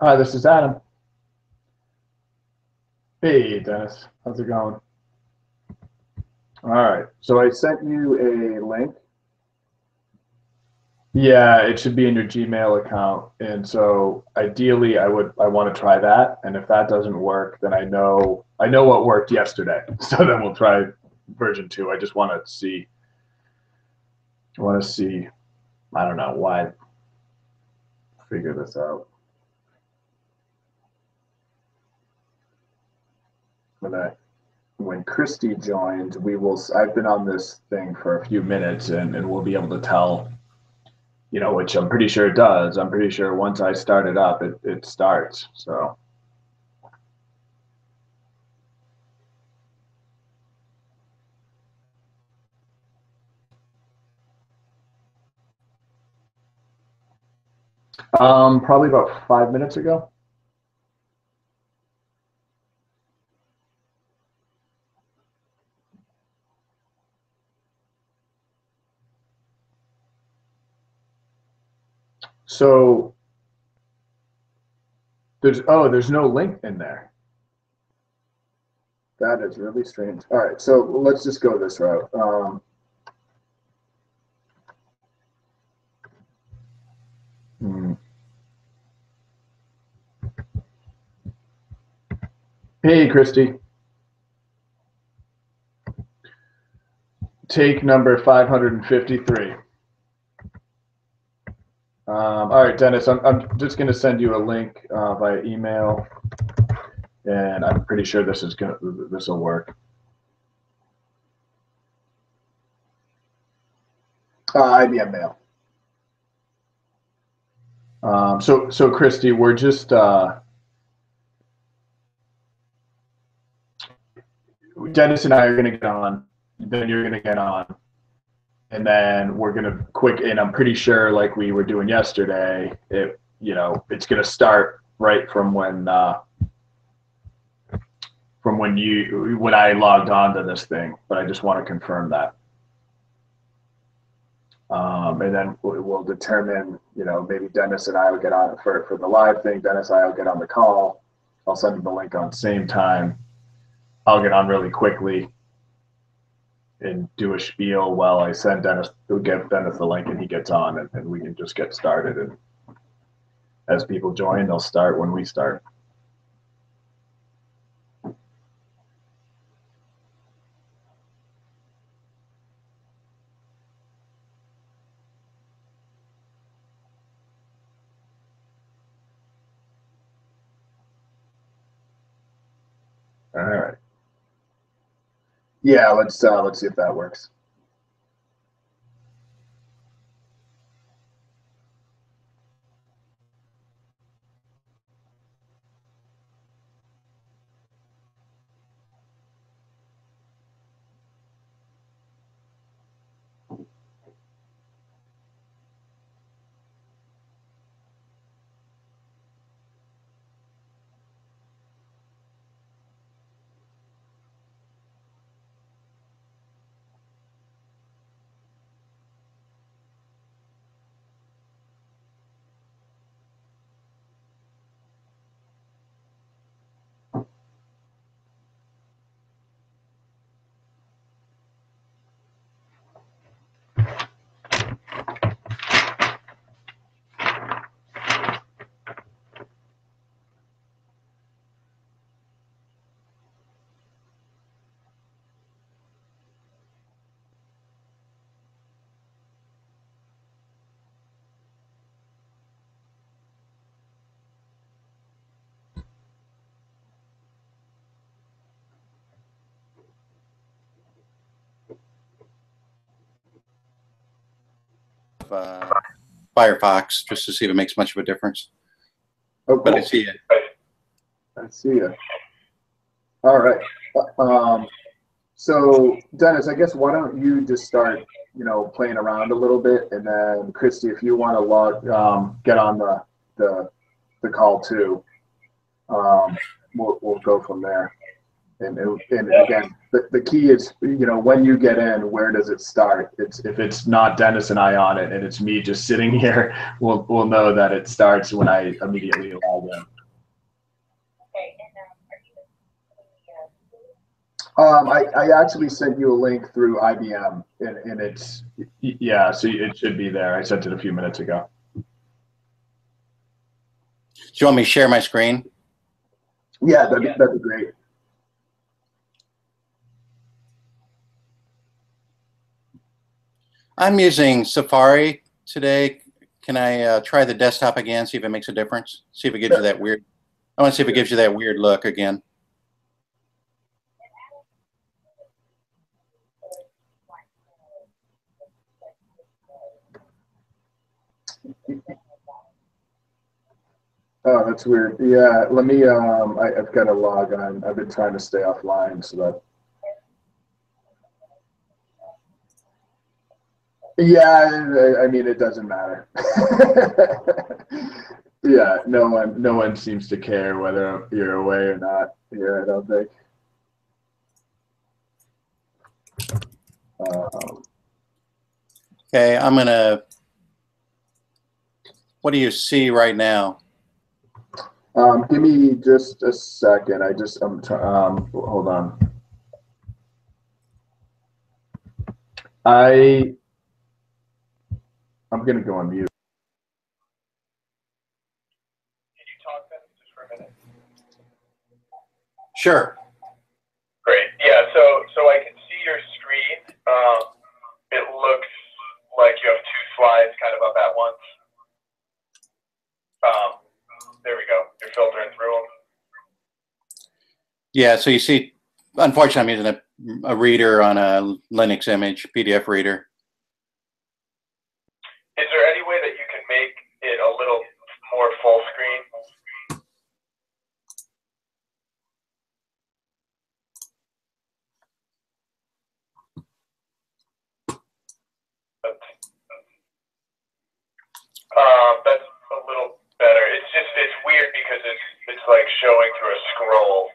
Hi, this is Adam. Hey, Dennis. How's it going? All right. So I sent you a link. Yeah, it should be in your Gmail account. And so ideally I want to try that. And if that doesn't work, then I know what worked yesterday. So then we'll try version 2. I just want to see I don't know why figure this out. When Christy joins, I've been on this thing for a few minutes and we'll be able to tell, which I'm pretty sure it does. I'm pretty sure once I start it up, it starts. So, probably about 5 minutes ago. So there's no link in there. That is really strange. All right, so let's just go this route. Hmm. Hey, Christy, take number 553. All right, Dennis, I'm just going to send you a link via email, and I'm pretty sure this will work. IBM Mail. So Christy, we're just Dennis and I are going to get on. Then you're going to get on, and then we're going to quick. And I'm pretty sure, like we were doing yesterday, it's going to start right from when I logged on to this thing. But I just want to confirm that. And then we'll determine, maybe Dennis and I will get on for the live thing. Dennis and I will get on the call. I'll send him the link on the same time. I'll get on really quickly and do a spiel while I send Dennis, who give Dennis the link, and he gets on, and we can just get started. And as people join, they'll start when we start. All right. Yeah, let's see if that works. Firefox just to see if it makes much of a difference. Oh, cool. But I see it. I see it. All right. So Dennis, I guess why don't you just start, playing around a little bit, and then Christy, if you want to get on the call too, we'll go from there. And again, the key is, when you get in, where does it start? If it's not Dennis and I on it, and it's me just sitting here, we'll know that it starts when I immediately log in. I actually sent you a link through IBM, and it's, yeah, so it should be there. I sent it a few minutes ago. Do you want me to share my screen? Yeah, that'd be great. I'm using Safari today. Can I try the desktop again, see if it makes a difference? See if it gives you that weird, I want to see if it gives you that weird look again. Oh, that's weird. Yeah, let me, I've got to log on. I've been trying to stay offline so that. Yeah, I mean, it doesn't matter. Yeah, no one seems to care whether you're away or not here, I don't think. Okay, I'm gonna, what do you see right now? Give me just a second. Hold on. I'm gonna go on mute. Can you talk then just for a minute? Sure. Great. Yeah. So I can see your screen. It looks like you have two slides kind of up at once. There we go. You're filtering through them. Yeah. So you see, unfortunately, I'm using a reader on a Linux image, PDF reader. Is there any way that you can make it a little more full screen? That's a little better. It's weird because it's like showing through a scroll.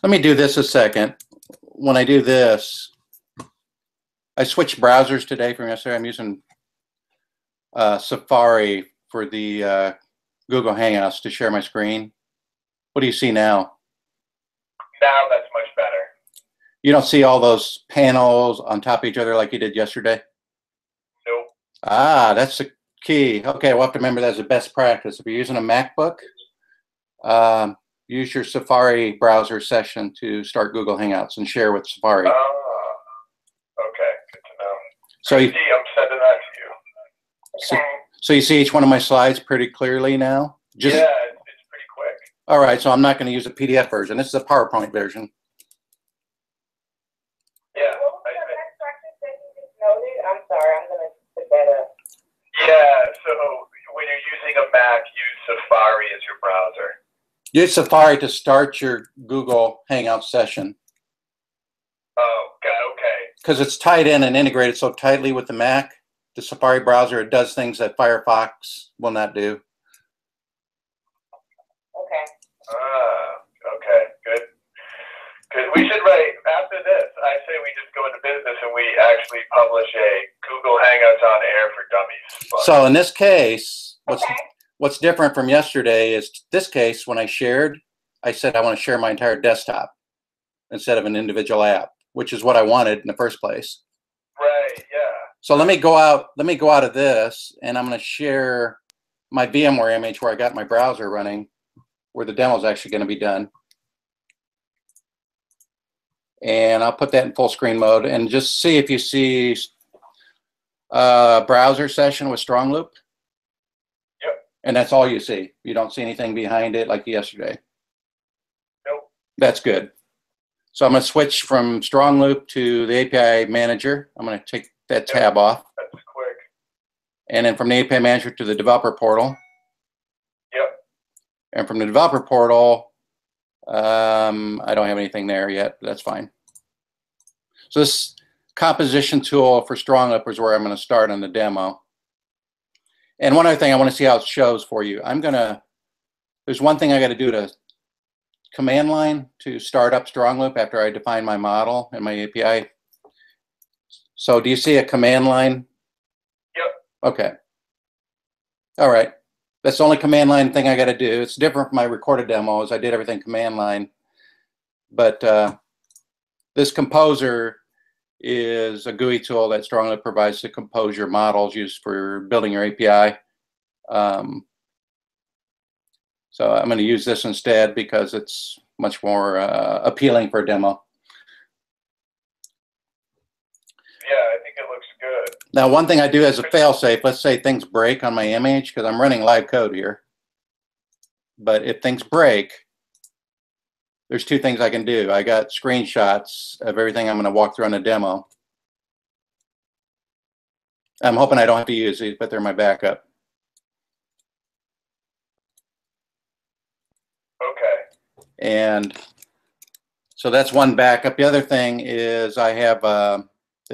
Let me do this a second. When I do this, I switched browsers today from yesterday. I'm using Safari for the Google Hangouts to share my screen. What do you see now? Now that's much better. You don't see all those panels on top of each other like you did yesterday? Nope. Ah, that's the key. Okay, we'll have to remember that as a best practice. If you're using a MacBook, use your Safari browser session to start Google Hangouts and share with Safari. Okay, good to know. So I'm sending that to you. So you see each one of my slides pretty clearly now? Yeah, it's pretty quick. All right, so I'm not going to use a PDF version. This is a PowerPoint version. Yeah. What was the instructions that you just noted? I'm sorry, I'm going to put that up. Yeah, so when you're using a Mac, use Safari as your browser. Use Safari to start your Google Hangout session. Oh, okay. Because it's tied in and integrated so tightly with the Mac, the Safari browser, it does things that Firefox will not do. Okay. Okay, good. Because we should write, after this, I say we just go into business and we actually publish a Google Hangouts on Air for Dummies. But So in this case, Okay. what's different from yesterday is this case, when I shared, I said I want to share my entire desktop instead of an individual app, which is what I wanted in the first place. right, yeah. So let me go out of this, and I'm going to share my VMware image where I got my browser running, where the demo is actually going to be done. And I'll put that in full screen mode and just see if you see browser session with strong loop. Yep. And that's all you see. You don't see anything behind it like yesterday. Nope. That's good. So I'm going to switch from Strong Loop to the API Manager. I'm going to take that tab off. That's quick. And then from the API Manager to the Developer Portal. Yep. And from the Developer Portal, I don't have anything there yet, but that's fine. So this composition tool for Strong Loop is where I'm going to start on the demo. And one other thing, I want to see how it shows for you. There's one thing I got to do to command line to start up Strong Loop after I define my model and my API. So do you see a command line? Yep. Okay. All right. That's the only command line thing I got to do. It's different from my recorded demos. I did everything command line. But this composer is a GUI tool that Strong Loop provides to compose your models used for building your API. So I'm going to use this instead because it's much more appealing for a demo. Yeah, I think it looks good. Now, one thing I do as a fail-safe, let's say things break on my image, because I'm running live code here. But if things break, there's two things I can do. I got screenshots of everything I'm going to walk through on the demo. I'm hoping I don't have to use these, but they're my backup. Okay. And so that's one backup. The other thing is I have the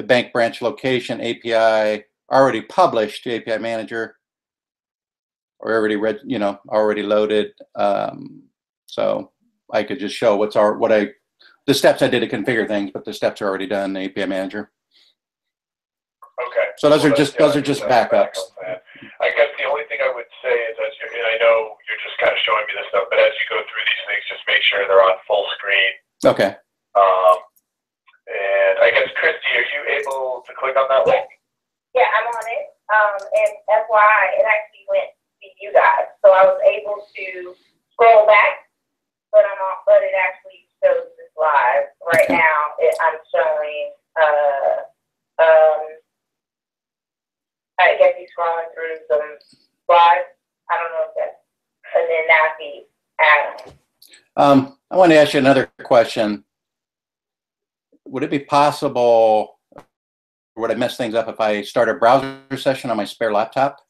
bank branch location API already published to API Manager, or already already loaded. So I could just show the steps I did to configure things, but the steps are already done in the API Manager. Okay. So those are just backups. I guess the only thing I would say is, and I know you're just kind of showing me this stuff, but as you go through these things, just make sure they're on full screen. Okay. And I guess, Christy, are you able to click on that link? Yeah, I'm on it. And FYI, it actually went to you guys. So I was able to scroll back, but it actually shows this live. Right now, I'm showing, I guess he's scrolling through some slides. I don't know if that's, and then now he's Adam. I want to ask you another question. Would it be possible, or would I mess things up if I start a browser session on my spare laptop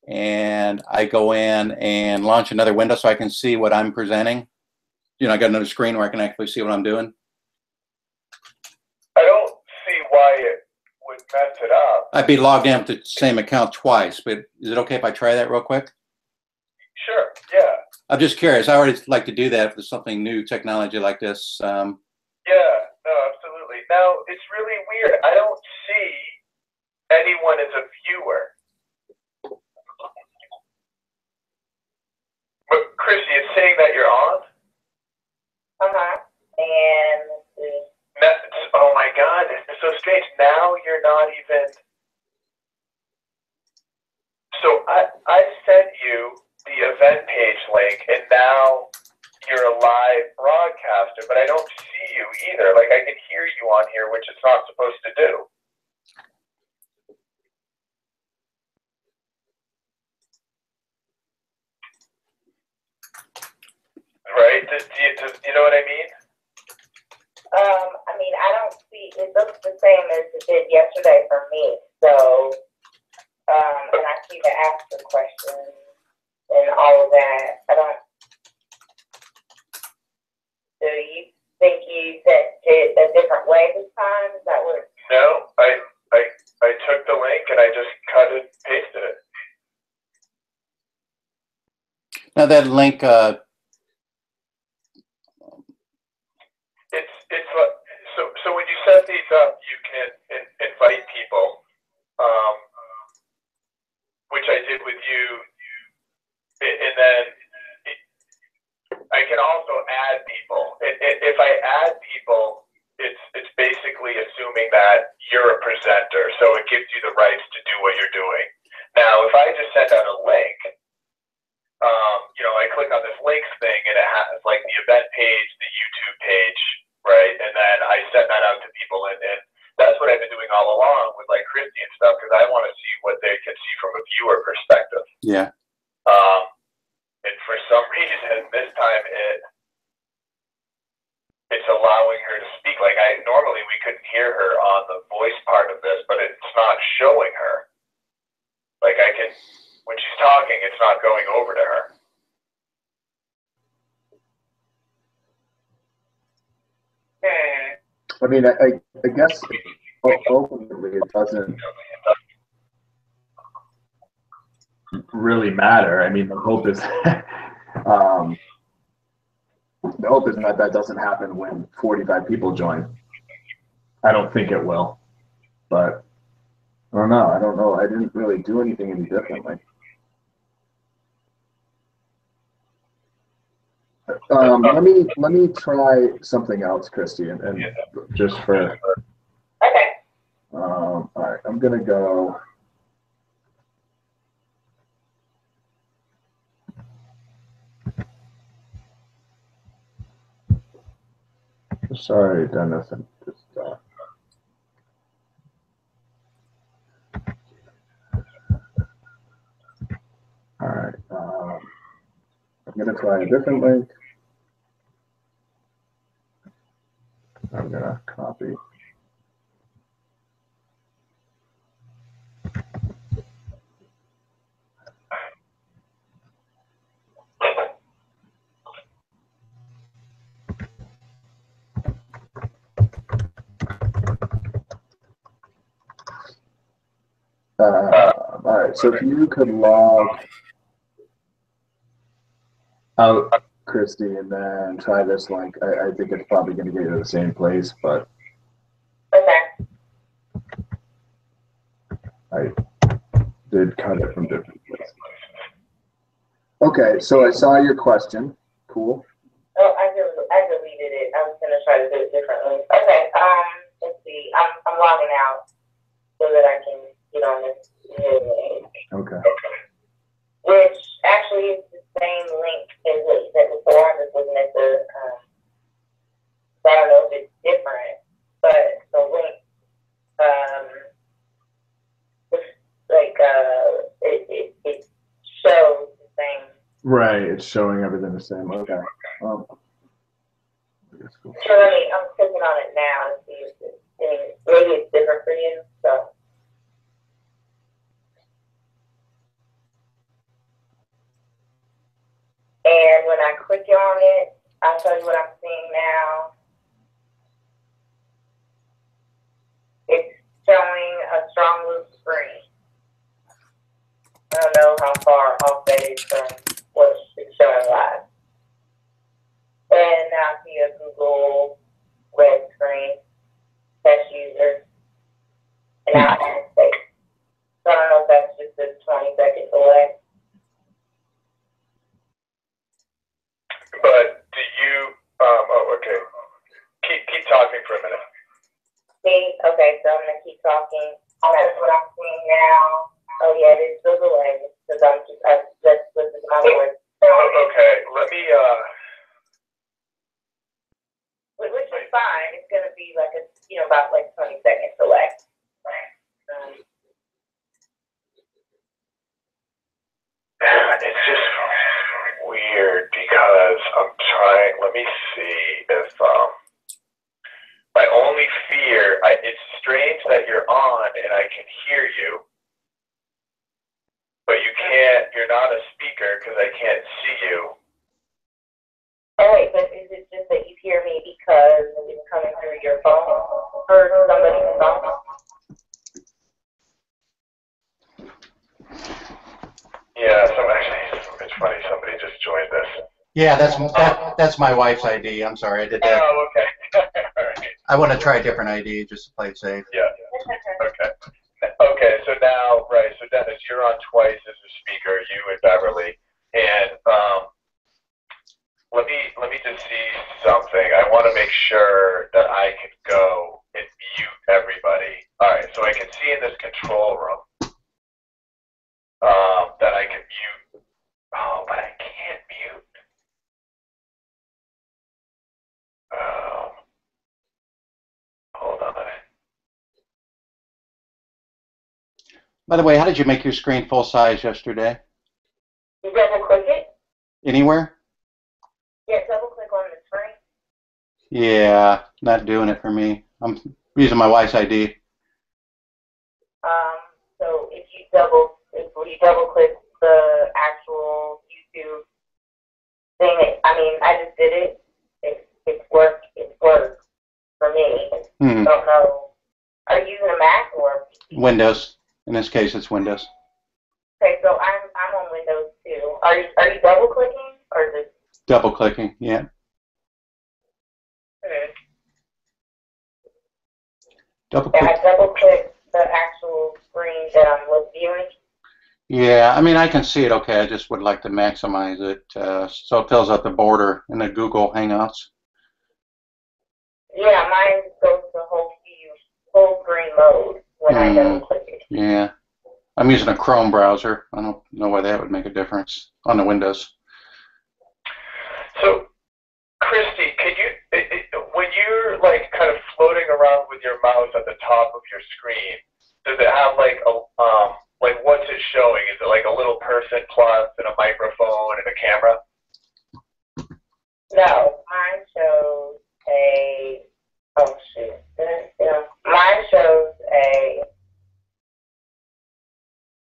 and I go in and launch another window so I can see what I'm presenting? I got another screen where I can actually see what I'm doing. I don't see why it would mess it up. I'd be logged in with the same account twice, but is it okay if I try that real quick? Sure, yeah. I'm just curious. I already like to do that if there's something new technology like this. Yeah, no, absolutely. Now, it's really weird. I don't see anyone as a viewer. But, Chrissy, it's saying that you're on? Uh-huh. And let's see. Oh, my God. It's so strange. Now you're not even... So I sent you the event page link, and now you're a live broadcaster, but I don't see you either. Like, I can hear you on here, which it's not supposed to do. Right? Do you know what I mean? I mean, I don't see, it looks the same as it did yesterday for me. So, and I see the ask the questions and all of that. Do you think you sent it a different way this time? Is that what? No, I took the link and I just cut it, pasted it. Now that link, it's so when you set these up, you can invite people, which I did with you, and then I can also add people. If I add people, it's basically assuming that you're a presenter, so it gives you the rights to do what you're doing. Now, if I just send out a link, I click on this links thing, and it has like the event page, the YouTube page, right? And then I send that out to people, and that's what I've been doing all along with like Christy and stuff, because I want to see what they can see from a viewer perspective. yeah. And for some reason, this time it's allowing her to speak. Like normally we couldn't hear her on the voice part of this, but it's not showing her. Like when she's talking, it's not going over to her. I mean, I guess ultimately it doesn't really matter. I mean, the hope is that doesn't happen when 45 people join. I don't think it will, but I don't know. I didn't really do anything any differently. Let me try something else, Christy, and just for. Okay. All right, I'm gonna go. Sorry, Dennis. I'm just. All right. I'm gonna try a different link. I'm gonna copy. All right, so if you could log out, Christy, and then try this link. I think it's probably going to get you to the same place, but Okay. I did cut it from different places. Okay, so I saw your question. Cool. Oh, I deleted it. I was gonna try to do it differently. Okay. Let's see. I'm logging out so that I can get on this new link. Okay. Which actually is the same link as what you said before. I'm just looking at the. So I don't know if it's different, but the link, it shows the same. Right, it's showing everything the same. Okay. So I'm clicking on it now to see if maybe it's different for you. So. And when I click on it, I'll tell you what I'm seeing now. It's showing a strong loop screen. I don't know how far off that is from what it's showing live. And now I see a Google red screen, test user, and now I have space. So I don't know if that's just a 20-second delay. But do you? Okay. Keep talking for a minute. See, okay, so I'm gonna keep talking. That's what I'm seeing now. Oh yeah, it is still delayed because I just listened to my voice. Okay, let me. Which is fine. It's gonna be like about 20 seconds delay. It's just weird because I'm trying. Let me see if my only fear. It's strange that you're on and I can hear you, but you can't. You're not a speaker because I can't see you. All right, but is it just that you hear me because it's coming through your phone or somebody's phone? Yeah, it's funny. Somebody just joined us. Yeah, that's my wife's ID. I'm sorry, I did that. Oh, okay. All right. I want to try a different ID just to play it safe. Yeah. Okay. Okay. So now, right. So Dennis, you're on twice as a speaker. You and Beverly, and let me just see something. I want to make sure that I can go and mute everybody. All right. So I can see in this control room that I can mute. Oh, but I can't mute. Hold on. By the way, how did you make your screen full size yesterday? You double click it? Anywhere? Yeah, double click on the screen. Yeah, not doing it for me. I'm using my wife's ID. So if you double click the actual YouTube thing, I mean, I just did it. It's worked. It worked for me. Hmm. Don't know. Are you using a Mac or a PC? Windows. In this case, it's Windows. Okay, so I'm on Windows too. Are you double clicking or just? Double clicking, yeah. Double Yeah, click. I double clicked the actual screen that I was viewing. Yeah, I mean, I can see it okay. I just would like to maximize it so it fills out the border in the Google Hangouts. Yeah, mine goes to whole screen mode when I double click it. Yeah. I'm using a Chrome browser. I don't know why that would make a difference on the Windows. So, Christy, when you're like kind of floating around with your mouse at the top of your screen, does it have like like what's it showing? Is it like a little person plus and a microphone and a camera? No, mine shows oh shoot. Yeah. Mine shows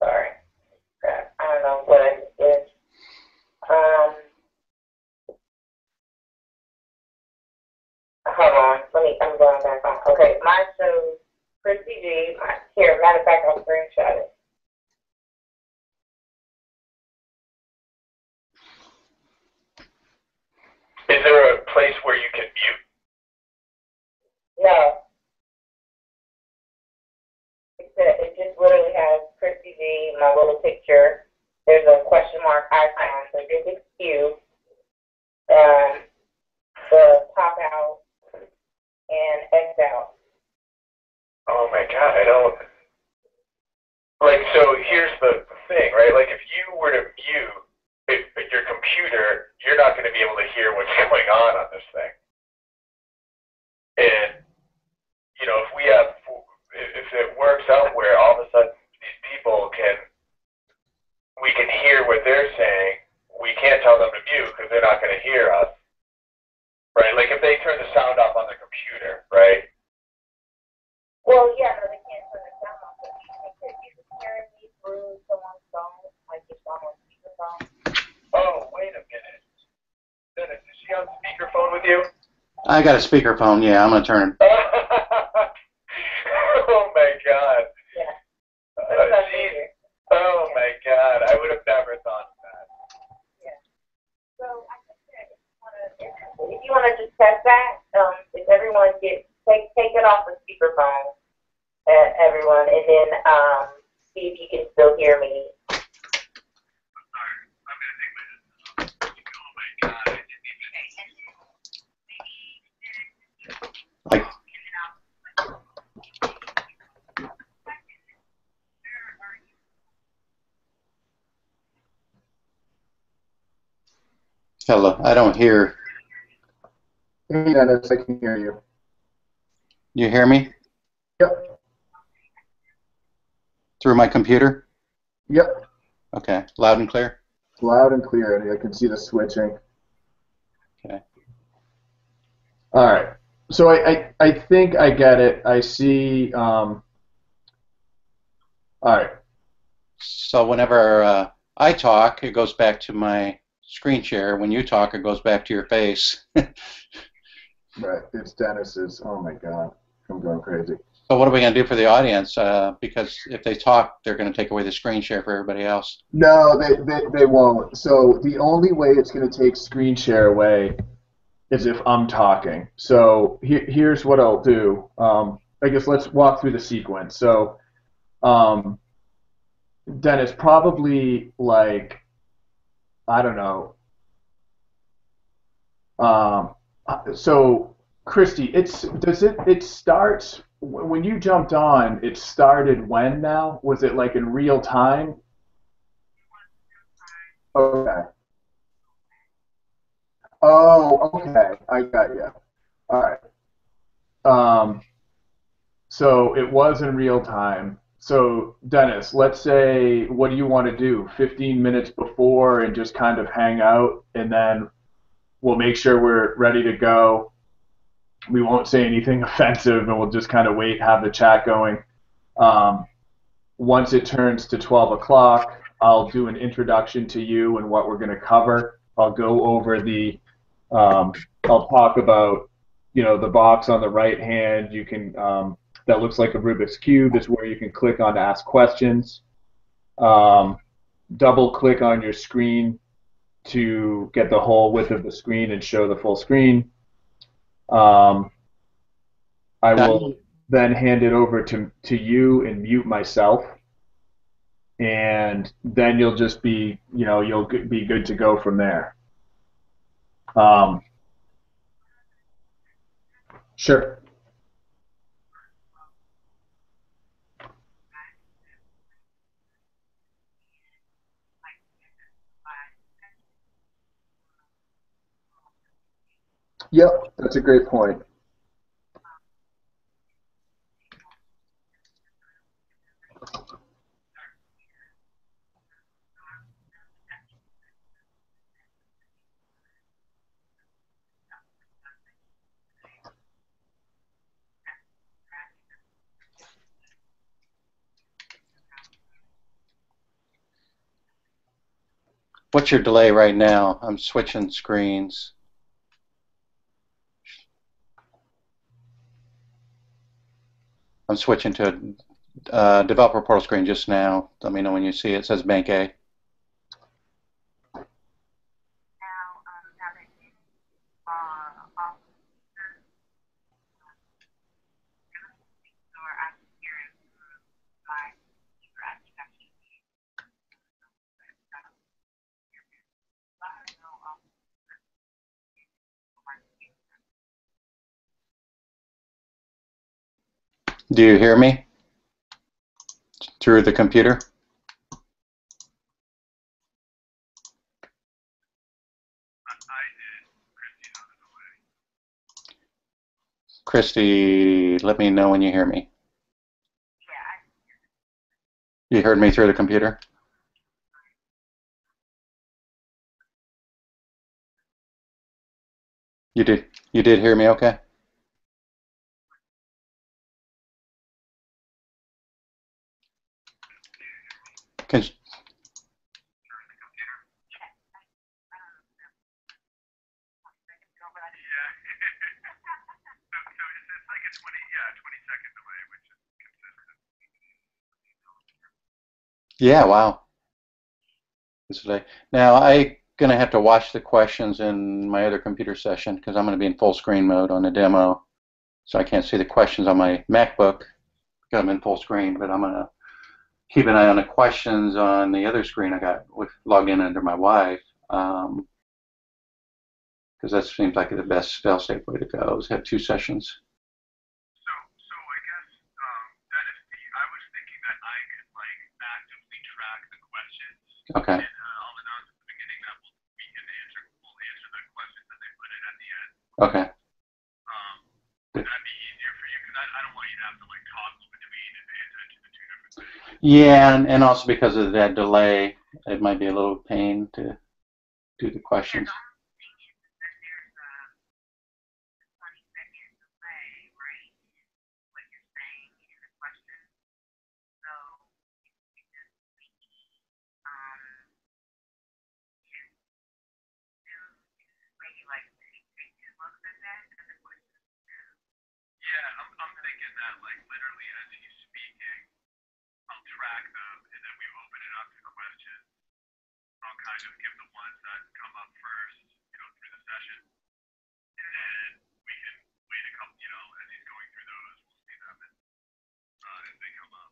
sorry. Crap, I don't know what I just did. Hold on. I'm going back on. Okay, mine shows Christy G. Here, matter of fact, I'll screenshot it. Is there a place where you can mute? No. It just literally has Christy G, my little picture. There's a question mark icon, so just excuse the pop out and X out. Oh my God, I don't. Like, so here's the thing, right? Like, if you were to mute your computer, you're not going to be able to hear what's going on this thing. And, you know, if it works out where all of a sudden these people we can hear what they're saying, we can't tell them to mute because they're not going to hear us, right? Like, if they turn the sound off on the computer, right? Well, yeah, no, they can't turn the sound off. But you think that you can hear me through someone's phone, like if someone's speakerphone? Oh, wait a minute. Dennis, is she on speakerphone with you? I got a speakerphone. Yeah, I'm going to turn it. Oh, my God. Yeah. Oh, my God. I would have never thought of that. Yeah. So I think that if you want to just test that, if everyone take it off the speakerphone, everyone, and then see if you can still hear me. Like, hello, I don't hear. Hey, Dennis, I can hear you. You hear me? Yep. Through my computer? Yep. Okay, loud and clear? Loud and clear, and I can see the switching. Okay. All right. So I think I get it. I see. All right. So whenever I talk, it goes back to my screen share. When you talk, it goes back to your face. Right. It's Dennis's. Oh my God. I'm going crazy. So what are we going to do for the audience? Because if they talk, they're going to take away the screen share for everybody else. No, they won't. So the only way it's going to take screen share away is if I'm talking. So here's what I'll do. I guess let's walk through the sequence. So Dennis, probably like, I don't know. So Christy, it starts when you jumped on. It started when now? Was it like in real time? Okay. Oh, okay. I got you. All right. So it was in real time. So Dennis, let's say, what do you want to do? 15 minutes before and just kind of hang out, and then we'll make sure we're ready to go We won't say anything offensive, and we'll just kind of wait, have the chat going. Um, Once it turns to 12 o'clock, I'll do an introduction to you and what we're going to cover. I'll go over I'll talk about, the box on the right hand. That looks like a Rubik's Cube is where you can click on to ask questions. Um, Double click on your screen to get the whole width of the screen and show the full screen. Um, I will then hand it over to you and mute myself. And then you'll just be, you'll be good to go from there. Um, sure. Yep, that's a great point. What's your delay right now? I'm switching screens. I'm switching to a developer portal screen just now. Let me know when you see it. It says Bank A. Do you hear me through the computer? Christy, let me know when you hear me. You heard me through the computer? You did. You did hear me okay? Can Yeah, wow. Now I'm gonna have to watch the questions in my other computer session because I'm gonna be in full screen mode on the demo, so I can't see the questions on my MacBook because I'm in full screen. But I'm gonna keep an eye on the questions on the other screen I got logged in under my wife, because that seems like the best fail-safe way to go is have two sessions. So I guess Dennis, I was thinking that I could like actively track the questions. Okay. And I'll announce at the beginning that we'll answer the questions that they put in at the end. Okay. Would that be easier for you? Because I don't want you to have to like toggle between and pay attention to two different things. Yeah, and also because of that delay, it might be a little pain to do the questions. Yeah, I'm thinking that like literally as he's speaking, I'll track them and then we open it up to questions. I'll kind of give the ones that come up first, through the session. And then we can wait a couple, as he's going through those, we'll see them as they come up.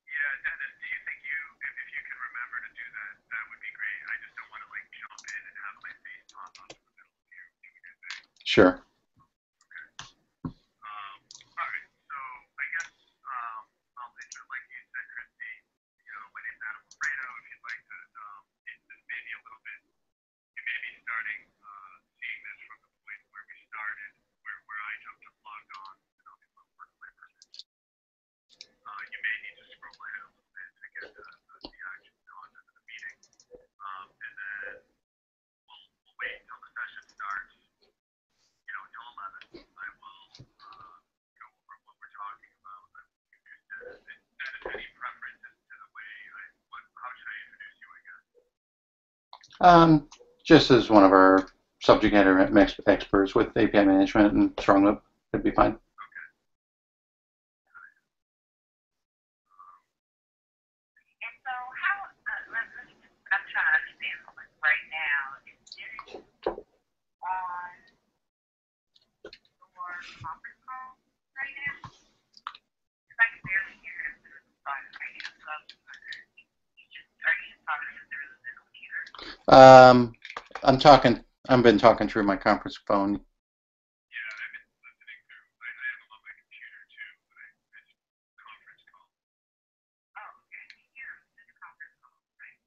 Yeah, Dennis, do you think if you can remember to do that, that would be great. I just don't want to like jump in and have my face pop up in the middle of you doing your thing. Sure. All right, so I guess I'll enter, like you said, Christy. you may need to scroll ahead a little bit to get the actual content of the meeting. And then we'll wait until the session starts, you know, until 11. I will go over what we're talking about. Any preferences to the way how should I introduce you, I guess? Just as one of our subject matter experts with API management and strong loop, would be fine. I've been talking through my conference phone. Yeah, I've been listening through. I have them on my computer too, but it's conference call. Oh, okay. Yeah, it's conference call, right?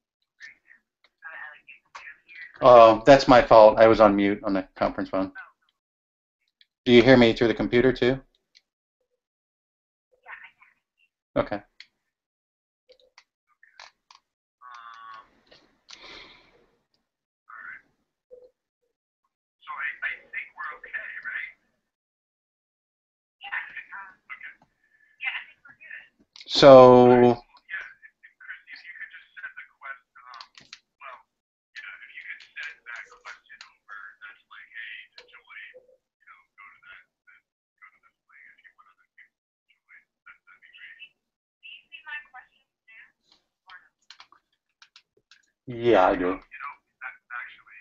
Oh, that's my fault. I was on mute on the conference phone. Do you hear me through the computer too? Yeah, I can. Okay. So I think we're okay, right? Yeah. Okay. Yeah, I think we're good. So. Yeah, Christy, if you could just send the question. Well, yeah, if you could send that question over, that's like, hey, to join, you know, go to this link if you want other people to join. That'd be great. Do you see my questions too? Or no? Yeah, I do. You know, actually,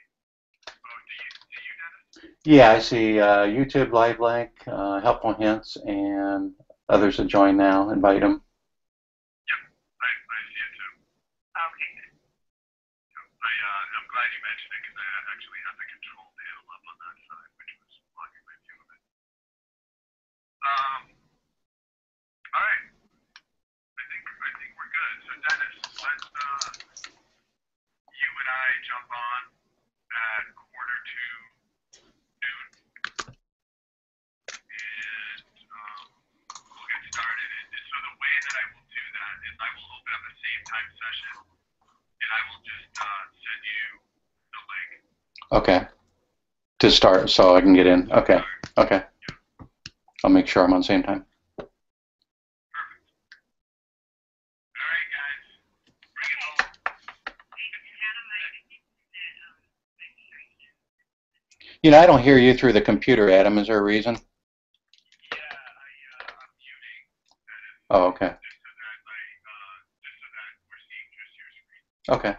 do you, Dennis? Yeah, I see YouTube live link, helpful hints, and others to join now. Invite them. Yep, I see it too. Okay, good. I'm glad you mentioned it because I actually had the control panel up on that side, which was blocking my view of it. All right. I think we're good. So Dennis, let's you and I jump on at 1:45 noon, and we'll get started. And so the way that I will do that is I will open up the same time session, and I will just send you the link. Okay. To start, so I can get in. Okay. Okay. I'll make sure I'm on the same time. Perfect. All right, guys. Bring it home. You know, I don't hear you through the computer, Adam. Is there a reason? Yeah, I'm muting. Oh, okay. Just so that we're seeing just your screen. Okay.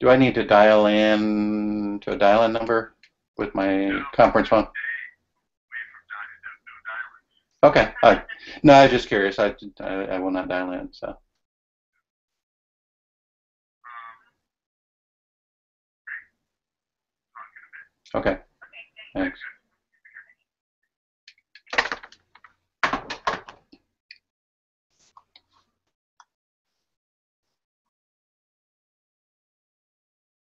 Do I need to dial in to a dial-in number with my conference phone? Okay. No, I was just curious. I will not dial in. So. Okay. Thanks.